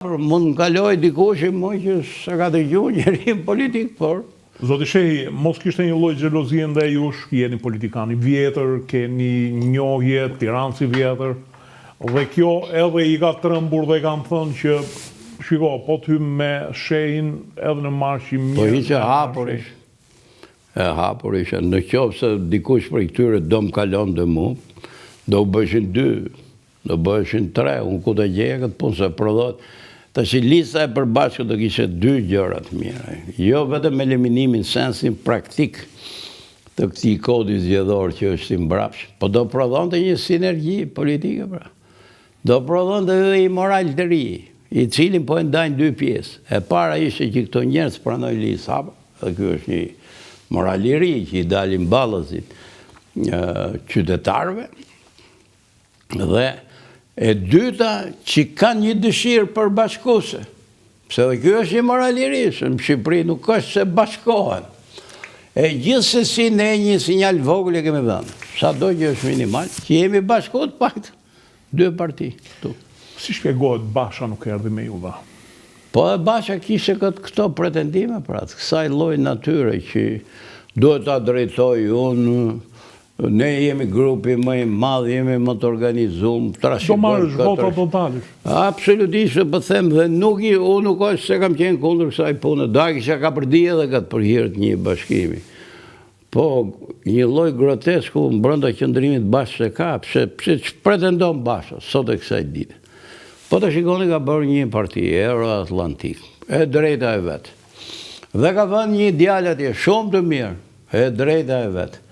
Mund në kaloj dikush më që se ka të gjuhë njëri politik, por... Zoti Shehi, mos kishte një lloj xhelozie ndaj jush, jeni politikani vjetër, keni njohje, Tiranë si vjetër, dhe kjo edhe i ka trembur dhe kanë thënë që shiko, po të hymë me Shehin edhe në marshim mirë. Po hiqe hapur ish. E hapur ishe. Në qofë se dikush për i këtyre do më kalon dhe mu, do bëshin 2, do bëshin 3, unë ku të gjeje këtë punë se prodhot. Ta që lista e përbashkët do kishe 2 gjërat mire. Jo vetëm eliminimin sensin praktik të këti kodi zgjedhor që është i mbrapsh, po do prodhon të një sinergji politike, pra. Do prodhon të dhe i moral të ri, i cilin po e ndajnë 2 pjesë. E para ishe që këto njerës pranoj lisë hapë, dhe kjo është një moral i ri që i dalin balëzit qytetarve, dhe e dyta që kanë një dëshirë për bashkuse. Pse dhe kjo është një moral i ri, në Shqipëri nuk është se bashkohen. E gjithsesi ne një sinjal vogël e kemi dhënë. Sa do që është minimal, që jemi bashkot pak 2 parti. Si shpjegohet Basha nuk erdhi me ju dha? Po e Basha kishe këto pretendime, pra, të kësaj lloj natyre që duhet ta drejtoj unë. Ne jemi grupi më i madh, jemi më të organizuar, do marrësh vota totalisht. Absolutisht, po them dhe unë nuk është se kam qenë kundër kësaj pune, do kisha ka përdi edhe këtë për hir të një bashkimi. Po një lloj grotesku brenda qendrimit bashkë ka, pse pretendon Basha sot e kësaj dite. Po të shikoni ka bërë një parti Euro-Atlantik, e drejta e vet. Dhe ka vënë një djalë atje shumë të mirë, e drejta e vet.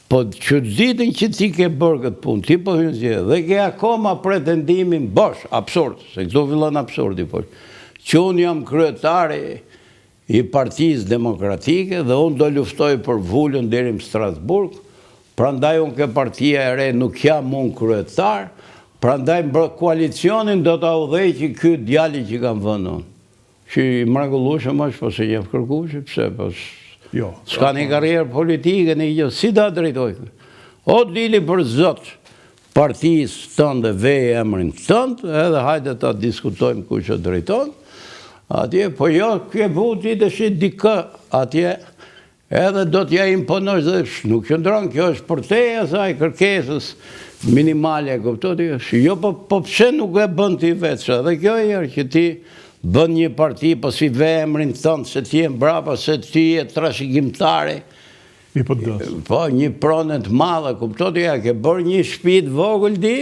Po që ditën që ti ke bërë këtë punë, ti po hynë zjedhe, dhe ke akoma pretendimin bosh, absurd, se këto fillon absurdi, po, që unë jam kryetari i Partisë Demokratike dhe unë do luftoj për vullën deri në Strasburg, prandaj unë ke partia e re nuk jam unë kryetar, prandaj koalicionin do të udhëheqë ky djali që kam vënë unë. Që i mrekullueshëm është, po se jep kërkueshë, pse po s'ka një karrierë politike, një gjë, si da drejtoj? O dili për zot partisë tënde veje emrin tënd, edhe hajde ta diskutojmë ku që drejton, atje, po jo, ke vuti të shi dikë, atje, edhe do t'ja imponosh dhe nuk qëndron, kjo është për te asaj kërkesës minimale, kuptoti, jo, po pse nuk e bën ti vetë, dhe kjo e jërë që ti bën një parti, po si ve emrin tënd, se ti e mbrapa, se ti e trashëgimtari. Po, një pronet madhe, kuptoti, ja, ke bërë një shtëpi vogël di,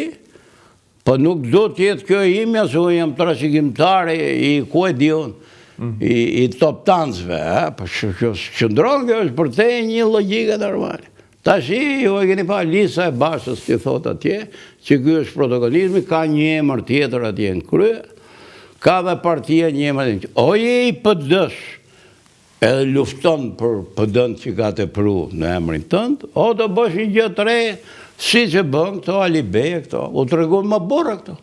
po nuk do t'jetë kjo imja, se unë jam trashëgimtari i ku e di unë, i top tansve, po qëndron kjo është për te një logjike normale. Tashi, ju e keni pa lisa e Bashës që thot atje, që kjo është protokolizmi, ka një emër tjetër atje në krye, ka dhe partia një emër tjetër. Oje i PD-sh, edhe lufton për PD-n që ka të pru në emrin tënd, o do bësh një gjë të re, si që bën këto, Alibeje këto, u të regun më burë këto.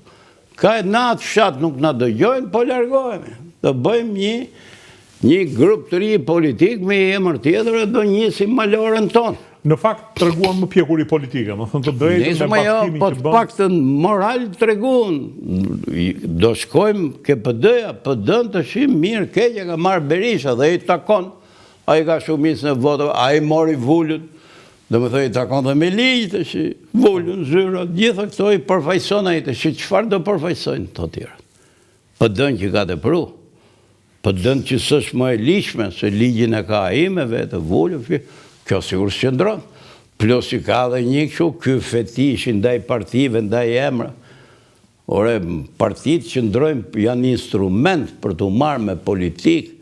Ka e natë fshatë nuk na dëgjojnë, po largohemi. Do bëjmë një grup të ri politik me emër tjetër e do njësim malorën tonë. Në fakt të reguan më pjekuri politike, më thënë të drejtën me bashkimin që po të pak të moral të reguan. Do shkojmë ke PD-ja, PD-n të shimë mirë keqe ka marrë Berisha dhe i takon, a i ka shumicën e votëve, a i mori vullën, dhe më thëj i takon dhe me ligjë të shi, vullën, zyrat, gjitha këto i përfajson a i të shi, qëfar do përfajsojnë të tjera? PD-n që ka të pru, PD-n që sësh më e lishme, se ligjën e ka a i me vete, vullën, kjo sigur së qëndron. Plus i ka dhe një këshu, kjo fetish ndaj partive, ndaj emra. Ore, partit qëndrojnë janë instrument për të marrë me politik.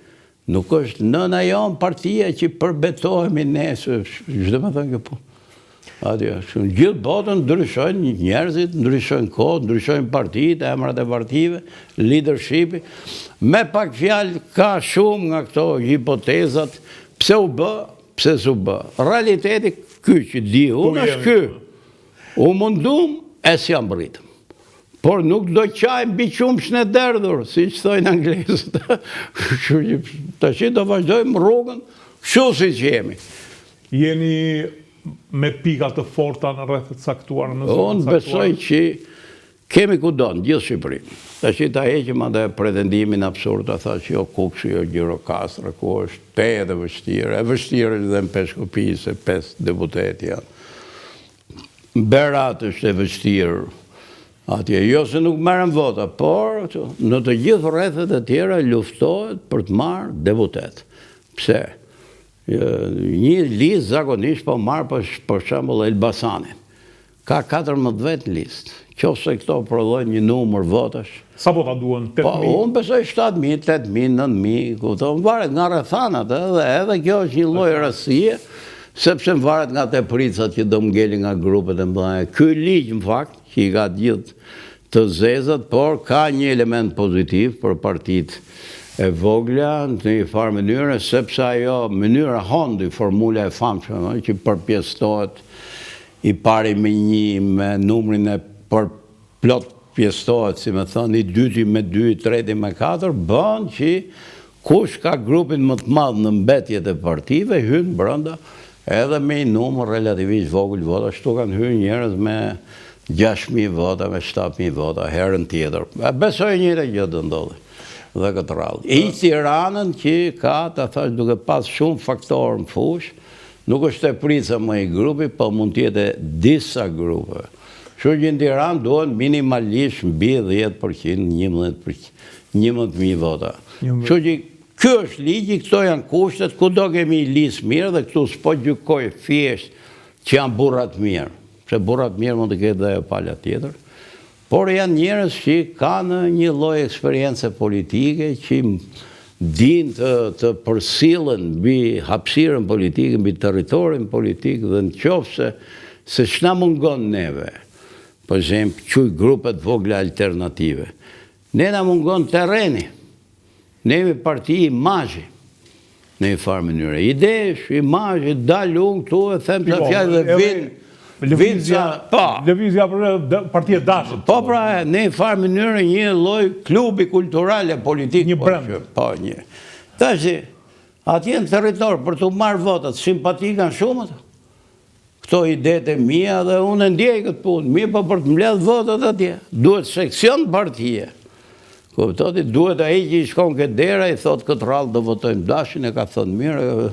Nuk është nëna jonë partia që përbetohemi nesë. Gjithë me thënë kjo punë. Gjithë botën ndryshojnë njerëzit, ndryshojnë kohë, ndryshojnë partit, emrat e partive, leadershipi. Me pak fjalë ka shumë nga këto hipotezat, pse u bë, pse s'u bë. Realiteti ky që di, unë është ky. U mundum e si jam rritëm. Por nuk do qajmë biqumsh në derdhur, si që thojnë anglesët. Të që do vazhdojmë rrugën, kështu si që jemi. Jeni me pikat të forta në rrethet saktuar në zonë saktuar? Unë besoj që Kemi ku donë, gjithë Shqipërinë. Ta që ta heqim atë pretendimin absurd, ta tha që jo Kukshi, jo Gjirokastra, ku është te edhe vështirë. E vështirë është dhe në Peshkupi, se 5 deputet janë. Berat është e vështirë. Atje, jo se nuk merren vota, por në të gjithë rrethet e tjera luftohet për të marrë deputet. Pse? Një listë zakonisht po marrë për shembull Elbasanin. Ka 14 vetë listë. Qofse këto prodhojnë një numër votash. Sa vota duhen? 8.000? Po, unë besoj 7.000, 8.000, 9.000, kupton, varet nga rrethanat, edhe kjo është një lloj rastësie, sepse varet nga te pricat që do ngelin nga grupet e mëdha. Ky ligj në fakt, që i ka gjithë të zezat, por ka një element pozitiv për partitë e vogla në një farë mënyrë, sepse ajo mënyra Hondi, formula e famshme, që përpjestohet i pari me numrin e për plot pjestohet, si me thënë, i dyti me 2, i treti me 4, bën që kush ka grupin më të madh në mbetjet e partive, hynë brenda edhe me një numër relativisht vogël vota. Ashtu kanë hyrë njerëz me 6.000 vota, me 7.000 vota, herën tjetër. Besoj njëre gjë do ndodhi dhe këtë rallë. I Tiranën që ka, ta thash, duke pas shumë faktorë në fush, nuk është e prica më i grupi, po mund tjetë disa grupe. Kështu që në Tiranë duhen minimalisht mbi 10%, 11.000 vota. Kështu që kjo është ligji, këto janë kushtet, ku do kemi listë mirë dhe këtu s'po gjykoj thjesht që janë burrat mirë. Se burrat mirë mund të ketë dhe e pala tjetër. Por janë njerëz që kanë një lloj eksperience politike, që din të përsillen mbi hapësirën politike, mbi territorin politik, dhe në qofse se ç'na mungon neve, për shembull, quj grupet vogla alternative. Ne na mungon terreni. Ne jemi parti imazhi në një farë mënyrë. Idesh, imazhi, dalë unë këtu e them sa fjalë dhe vin. Lëvizja për partia dashur. Po pra, në një farë mënyrë një lloj klubi kultural e politik. Një brand. Po, një. Tash, atje në territor për të marrë votat, simpati kanë shumë ato. Këto idetë e mia dhe unë ndjej këtë punë. Mirë, po për të mbledh votat atje, duhet seksion partie. Kuptoti, duhet ai që i shkon këtë dera, i thot këtë rallë do votojmë Dashin, e ka thënë mirë.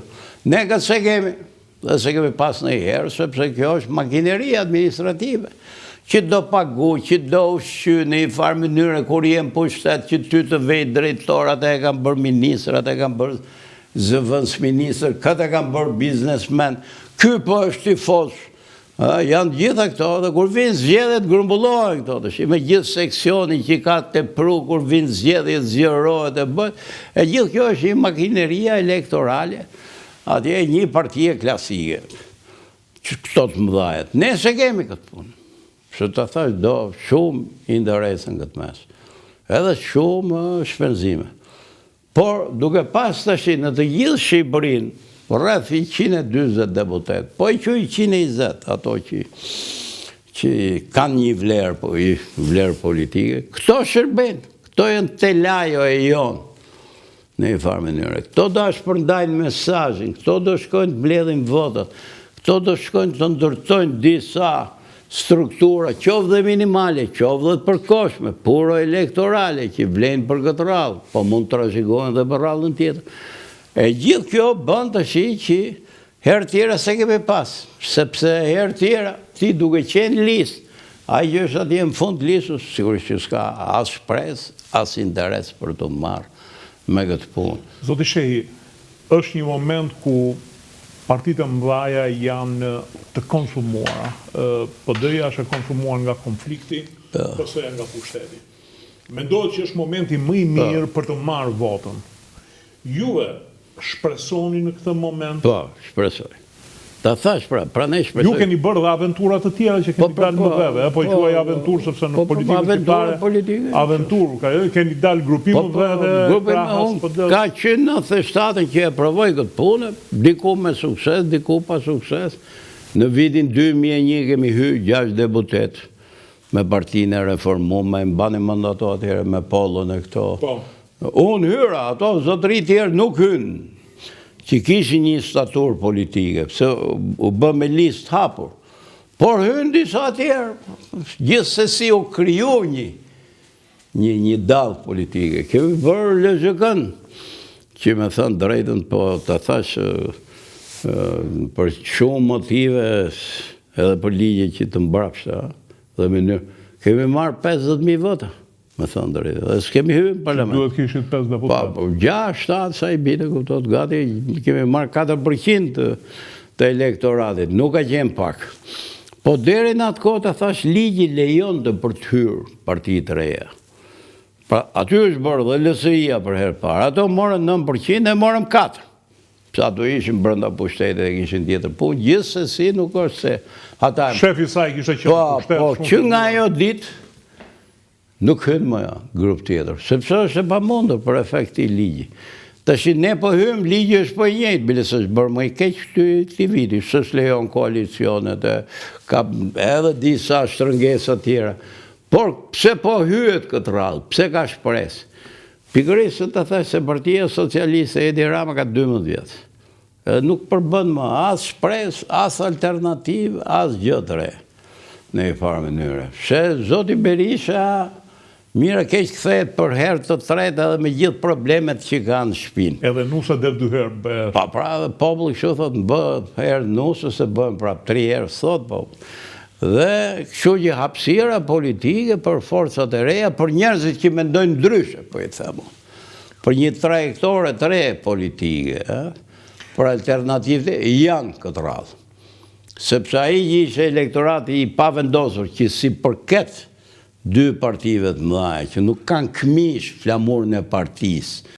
Ne ka se kemi, dhe se kemi pas në herë, sepse kjo është makineri administrative, që do pagu, që do ushqy në një farë mënyrë, kur jem pushtet, që ty të vej drejtorat e kanë bërë ministrat, e kanë bërë zëvendës ministër, këtë e kanë bërë biznesmen, ky po është tifos. Janë gjitha këto, dhe kur vinë zgjedhjet grumbullohen këto, me gjithë seksionin që ka të pru, kur vinë zgjedhjet zgjerohet e bët, e gjithë kjo është një makineria elektorale, atje një partie klasike, që këto të mëdhajet. Ne se kemi këtë punë, që të thash do shumë interesën këtë mes, edhe shumë shpenzime. Por duke pas të shi në të gjithë Shqipërinë, rreth 120 deputet, po i quaj 120, ato që kanë një vlerë politike, këto shërben, këto janë telajo e jonë në një farë mënyrë. Këto do shpërndajnë mesazhin, këto do shkojnë të mbledhin votat, këto do shkojnë të ndërtojnë disa struktura, qoftë dhe minimale, qoftë dhe të përkohshme, puro elektorale, që vlenë për këtë rallë, po mund të trashëgohen dhe për rallën tjetër. E gjithë kjo bën të shi që herë tjera se kemi pas, sepse herë tjera ti duke qenë listë, a i është atje në fund listës, sigurisht që s'ka as shpresë, as interes për të marrë me këtë punë. Zoti Shehi, është një moment ku partitë e mëdhaja janë të konsumuara. PD-ja është e konsumuar nga konflikti, PS-ja nga pushteti. Mendohet që është momenti më i mirë për të marrë votën. Juve shpresoni në këtë moment? Po, shpresoj. Ta thash pra ne shpresoj. Ju keni bërë dhe aventurat të tjera që keni dalë më veve, po i quaj aventurë sepse në politikën shqiptare aventurë, keni dalë grupim më veve. Ka qenë në 97 që e provoj këtë punë, diku me sukses, diku pa sukses. Në vitin 2001 kemi hyrë 6 deputet me partinë e reformuar, me mbani mandato atëherë me Pollën e këto. Unë hyra, ato zotëri tjerë nuk hynë, që kishin një statur politike, pëse u bë me listë hapur, Por hyn disa tjerë, gjithsesi u kriju një dallë politike. Kemi bërë LZK-n, që me thënë drejtën, po të thash për shumë motive edhe për ligje që të mbrapshta dhe mënyrë. Kemi marrë 50.000 vota, me thënë drejtë, dhe s'kemi hyrë në parlament. Duhet kishit 5 deputat. Po, 6-7 sa i bine, kuptot, gati, kemi marrë 4% të elektoratit, nuk ka qenë pak. Po deri në atë kohë të thash ligji lejon të për të hyrë partitë reja. Pra, aty është bërë dhe LSI-a për herë parë. Ato morën 9% e morëm 4%. Pse ato ishin brenda pushtetit e kishin tjetër punë, gjithsesi nuk është se ata... Shefi saj kishte qenë pushtet. Po, që nga ajo ditë nuk hyn më grup tjetër, sepse është e pamundur për efekti i ligji. Tash ne po hym, ligji është po i njëjtë, bile s'është bërë më i keq këtij viti, s'është lejon koalicionet, ka edhe disa shtrëngesa tjera. Por pse po hyet këtë radhë, pse ka shpresë? Pikërisht të thash se Partia Socialiste Edi Rama ka 12 vjet. Nuk përbën më as shpresë, as alternativë, as gjë të re në një farë mënyrë. Se zoti Berisha mira keq kthehet për herë të tretë edhe me gjithë problemet që kanë në shtëpinë. Edhe nusa del 2 herë. Pa, pra edhe populli kështu thotë bëhet herë nusë se bëhen prap 3 herë thot popull. Dhe kështu që hapësira politike për forcat e reja, për njerëzit që mendojnë ndryshe, po i themu, për një trajektore të re politike, për alternativë janë këtë radhë. Sepse ai që ishte elektorati i pavendosur që si përket dy partive të mëdha që nuk kanë këmish flamurën e partisë,